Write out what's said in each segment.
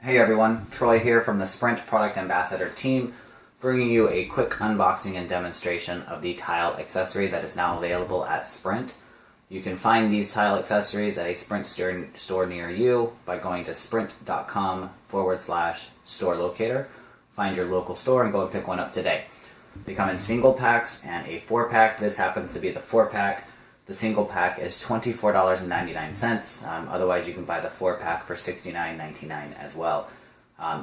Hey everyone, Troy here from the Sprint Product Ambassador team, bringing you a quick unboxing and demonstration of the tile accessory that is now available at Sprint. You can find these tile accessories at a Sprint store near you by going to sprint.com/store locator. Find your local store and go and pick one up today. They come in single packs and a 4-pack. This happens to be the 4-pack. The single pack is $24.99. Otherwise, you can buy the 4-pack for $69.99 as well.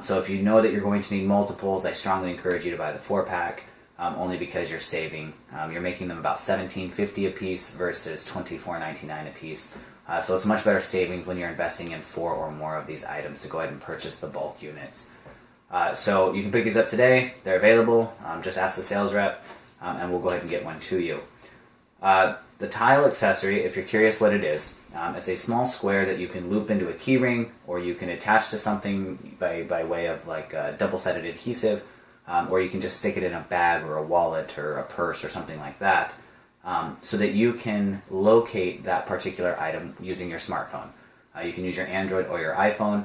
So if you know that you're going to need multiples, I strongly encourage you to buy the 4-pack, only because you're saving. You're making them about $17.50 a piece versus $24.99 a piece. So it's much better savings when you're investing in 4 or more of these items to go ahead and purchase the bulk units. So you can pick these up today. They're available. Just ask the sales rep, and we'll go ahead and get one to you. The tile accessory, if you're curious what it is, it's a small square that you can loop into a key ring, or you can attach to something by way of like a double-sided adhesive, or you can just stick it in a bag or a wallet or a purse or something like that, so that you can locate that particular item using your smartphone. You can use your Android or your iPhone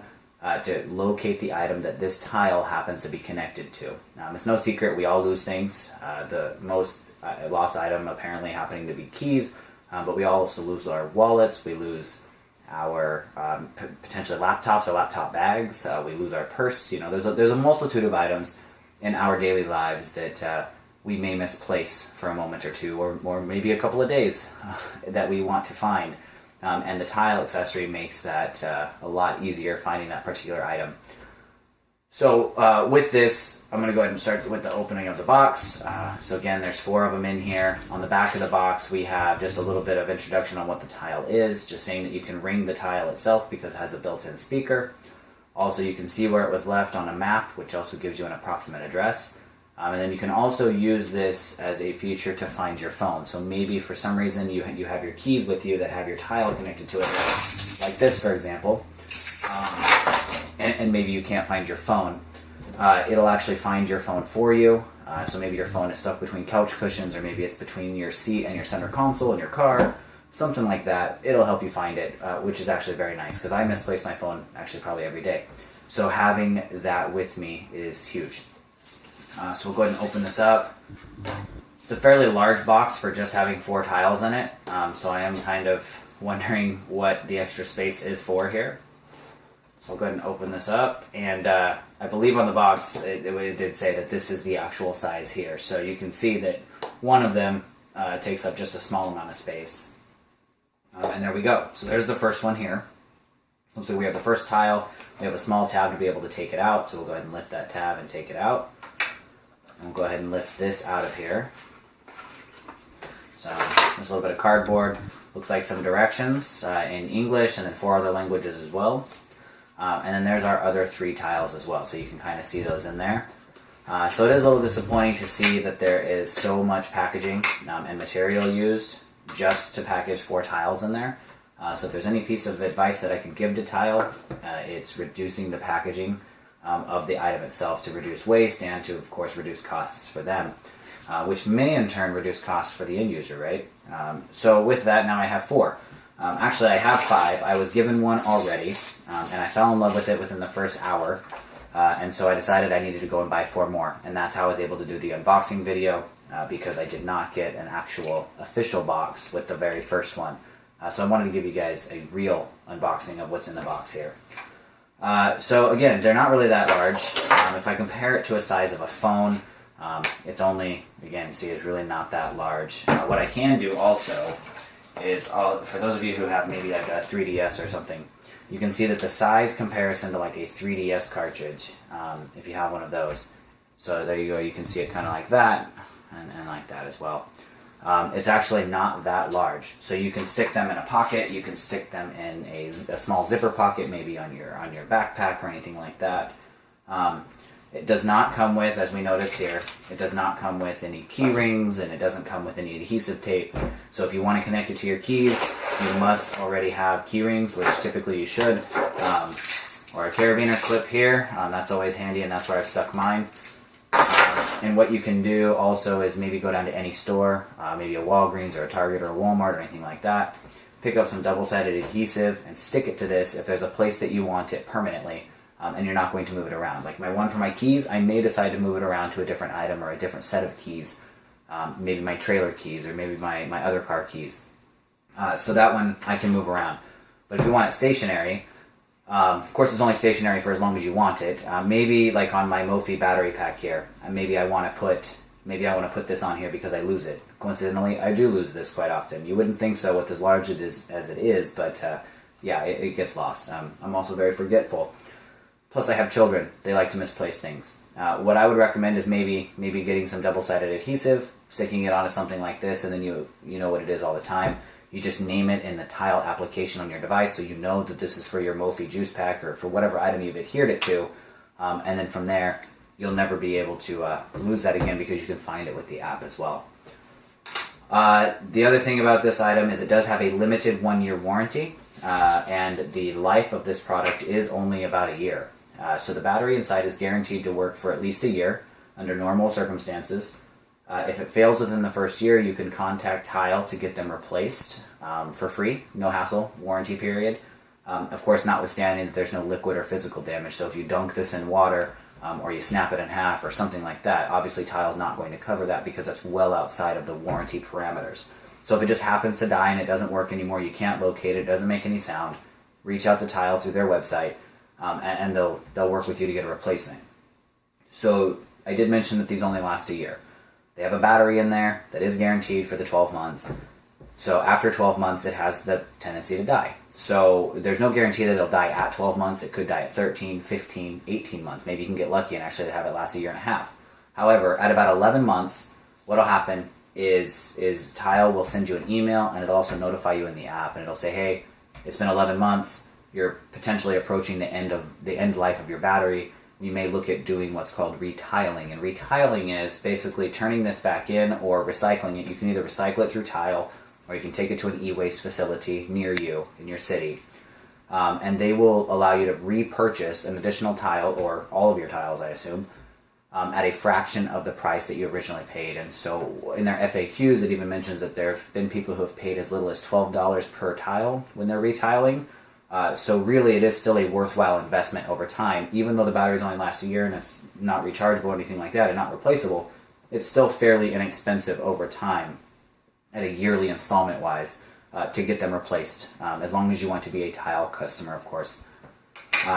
to locate the item that this tile happens to be connected to. It's no secret we all lose things. The most lost item apparently happening to be keys, but we also lose our wallets, we lose our potentially laptops or laptop bags, we lose our purse. You know, there's a multitude of items in our daily lives that we may misplace for a moment or two, or maybe a couple of days that we want to find. And the tile accessory makes that a lot easier, finding that particular item. So with this, I'm going to go ahead and start with the opening of the box. So again, there's 4 of them in here. On the back of the box, we have just a little bit of introduction on what the tile is, just saying that you can ring the tile itself because it has a built-in speaker. Also, you can see where it was left on a map, which also gives you an approximate address. And then you can also use this as a feature to find your phone. So maybe for some reason you have your keys with you that have your tile connected to it, like this for example, and maybe you can't find your phone. It'll actually find your phone for you. So maybe your phone is stuck between couch cushions, or maybe it's between your seat and your center console in your car, something like that. It'll help you find it, which is actually very nice, because I misplace my phone actually probably every day. So having that with me is huge. So we'll go ahead and open this up. It's a fairly large box for just having 4 tiles in it, so I am kind of wondering what the extra space is for here. So I'll go ahead and open this up, and I believe on the box it did say that this is the actual size here. So you can see that one of them takes up just a small amount of space. And there we go. So there's the first one here. Looks like we have the first tile. We have a small tab to be able to take it out, so we'll go ahead and lift that tab and take it out. And we'll go ahead and lift this out of here. So there's a little bit of cardboard. Looks like some directions in English, and then 4 other languages as well. And then there's our other 3 tiles as well, so you can kind of see those in there. So it is a little disappointing to see that there is so much packaging and material used just to package 4 tiles in there. So if there's any piece of advice that I can give to tile, it's reducing the packaging of the item itself to reduce waste and to, of course, reduce costs for them, which may in turn reduce costs for the end user, right? So with that, now I have 4. Actually, I have 5. I was given one already, and I fell in love with it within the first hour, and so I decided I needed to go and buy 4 more, and that's how I was able to do the unboxing video, because I did not get an actual official box with the very first one. So I wanted to give you guys a real unboxing of what's in the box here. So again, they're not really that large. If I compare it to a size of a phone, it's only, again, see, it's really not that large. What I can do also is, for those of you who have maybe like a 3DS or something, you can see that the size comparison to like a 3DS cartridge, if you have one of those. So there you go, you can see it kind of like that, and like that as well. It's actually not that large, so you can stick them in a pocket. You can stick them in a small zipper pocket, maybe on your backpack or anything like that. It does not come with, as we noticed here, it does not come with any key rings, and it doesn't come with any adhesive tape. So if you want to connect it to your keys, you must already have key rings, which typically you should, or a carabiner clip here. That's always handy, and that's where I've stuck mine. And what you can do also is maybe go down to any store, maybe a Walgreens or a Target or a Walmart or anything like that, pick up some double-sided adhesive and stick it to this if there's a place that you want it permanently. and you're not going to move it around. Like my one for my keys, I may decide to move it around to a different item or a different set of keys, maybe my trailer keys or maybe my other car keys. So that one I can move around. But if you want it stationary, of course it's only stationary for as long as you want it. Maybe like on my Mophie battery pack here, maybe I want to put this on here because I lose it. Coincidentally, I do lose this quite often. You wouldn't think so with as large as it is, but yeah, it gets lost. I'm also very forgetful. Plus, I have children. They like to misplace things. What I would recommend is maybe getting some double-sided adhesive, sticking it onto something like this, and then you know what it is all the time. You just name it in the tile application on your device, so you know that this is for your Mophie juice pack or for whatever item you've adhered it to, and then from there, you'll never be able to lose that again because you can find it with the app as well. The other thing about this item is it does have a limited 1-year warranty, and the life of this product is only about a year. So the battery inside is guaranteed to work for at least a year under normal circumstances. If it fails within the first year, you can contact Tile to get them replaced for free, no hassle, warranty period. Of course, notwithstanding that there's no liquid or physical damage. So if you dunk this in water or you snap it in half or something like that, obviously Tile's not going to cover that because that's well outside of the warranty parameters. So if it just happens to die and it doesn't work anymore, you can't locate it, doesn't make any sound, reach out to Tile through their website, and they'll work with you to get a replacement. So I did mention that these only last a year. They have a battery in there that is guaranteed for the 12 months. So after 12 months, it has the tendency to die. So there's no guarantee that it'll die at 12 months. It could die at 13, 15, 18 months. Maybe you can get lucky and actually have it last a year and a half. However, at about 11 months, what'll happen is Tile will send you an email, and it'll also notify you in the app, and it'll say, hey, it's been 11 months. You're potentially approaching the end life of your battery. We may look at doing what's called retiling. And retiling is basically turning this back in or recycling it. You can either recycle it through Tile, or you can take it to an e-waste facility near you in your city. And they will allow you to repurchase an additional tile, or all of your tiles, I assume, at a fraction of the price that you originally paid. And so in their FAQs, it even mentions that there have been people who have paid as little as $12 per tile when they're retiling. So really, it is still a worthwhile investment over time. Even though the batteries only last a year and it's not rechargeable or anything like that and not replaceable, it's still fairly inexpensive over time at a yearly installment-wise to get them replaced, as long as you want to be a Tile customer, of course.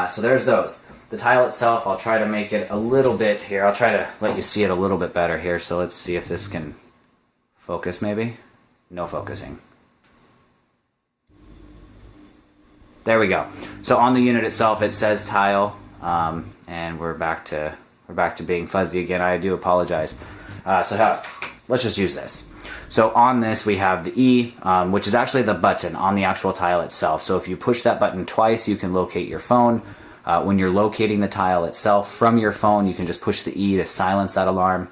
So there's those. The Tile itself, I'll try to make it a little bit here. I'll try to let you see it a little bit better here. So let's see if this can focus maybe. No focusing. There we go. So on the unit itself, it says Tile, and we're back to being fuzzy again. I do apologize. Let's just use this. So on this, we have the E, which is actually the button on the actual tile itself. So if you push that button twice, you can locate your phone. When you're locating the tile itself from your phone, you can just push the E to silence that alarm.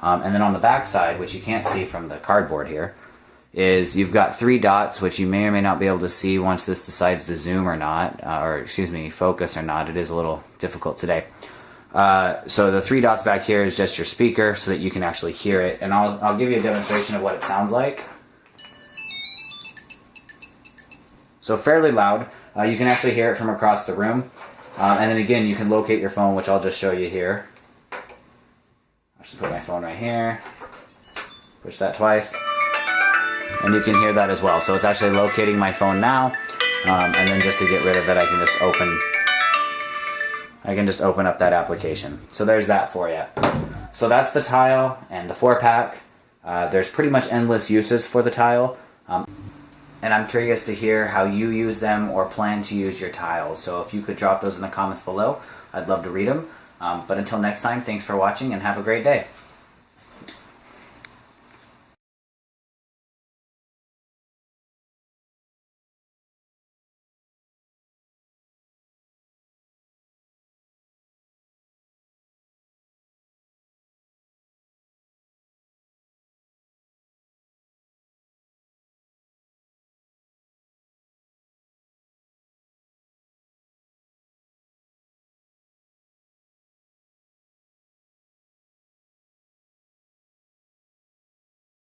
And then on the back side, which you can't see from the cardboard here, is you've got 3 dots, which you may or may not be able to see once this decides to zoom or not, focus or not. It is a little difficult today. So the 3 dots back here is just your speaker so that you can actually hear it. And I'll give you a demonstration of what it sounds like. So fairly loud. You can actually hear it from across the room. And then again, you can locate your phone, which I'll just show you here. I'll just put my phone right here. Push that twice. And you can hear that as well. So it's actually locating my phone now. And then just to get rid of it, I can just open up that application. So there's that for you. So that's the tile and the 4-pack. There's pretty much endless uses for the tile. And I'm curious to hear how you use them or plan to use your tiles. So if you could drop those in the comments below, I'd love to read them. But until next time, thanks for watching and have a great day.